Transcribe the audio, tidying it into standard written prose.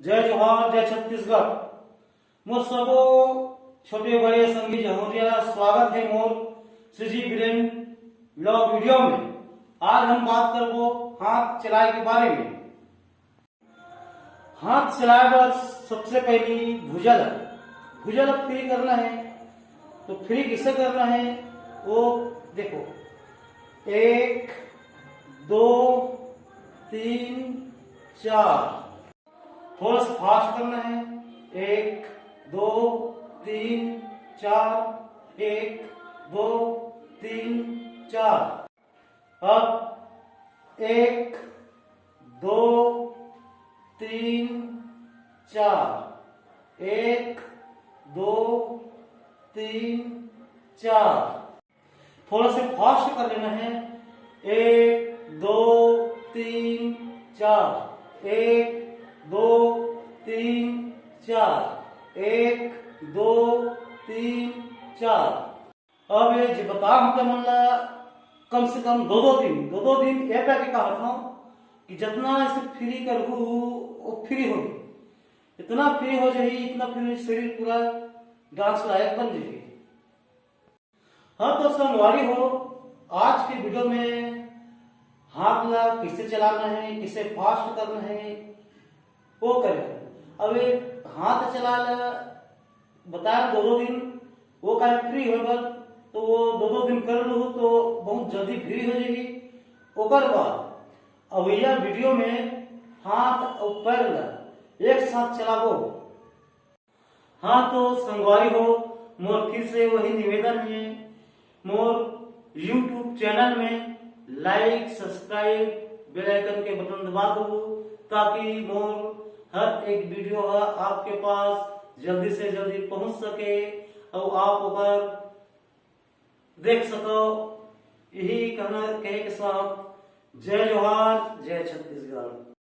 जय जोहार जय छत्तीसगढ़। मोर सबो छोटे बड़े संगी जहोरिया स्वागत है मोर श्रीजी वीरेंद्र ब्लॉग वीडियो में। आज हम बात करबो हाथ चलाए के बारे में। हाथ चलाए बर सबसे पहली भुजल भुजल फ्री करना है। तो फ्री किसे करना है वो देखो, 1 2 3 4। थोड़ा सा फास्ट करना है। 1 2 3 4 1 2 3 4। अब 1 2 3 4 1 2 3 4। थोड़ा सा फास्ट कर लेना है। 1 2 3 4 1 2 3 4 1 2 3 4। अब ये जो बता हमके मन ला कम से कम दो दिन ये पे कहा था कि जितना इसे फ्री करबू वो फ्री होगी। इतना फ्री हो जाए, इतना फ्री शरीर पूरा डांस लायक बन जाएगी। हाँ तो संगवारी हो, आज के वीडियो में हाथ ला किसे चलाना है, किसे फास्ट करना है वो करें। अब हाथ चला ला बताया दो दिन वो का फ्री होगा, तो वो दो दिन कर लो तो बहुत जल्दी फ्री हो जाएगी। ओकर बाद अब यह वीडियो में हाथ और पैर ला एक साथ चलाबो। हाँ तो संगवारी हो, मोर फिर से वही निवेदन है, मोर YouTube चैनल में लाइक सब्सक्राइब बेल आइकन के बटन दबा दो, ताकि मोर हर एक वीडियो आपके पास जल्दी से जल्दी पहुंच सके और आप ऊपर देख सको। यही कहना कहे के साथ जय जोहार जय छत्तीसगढ़।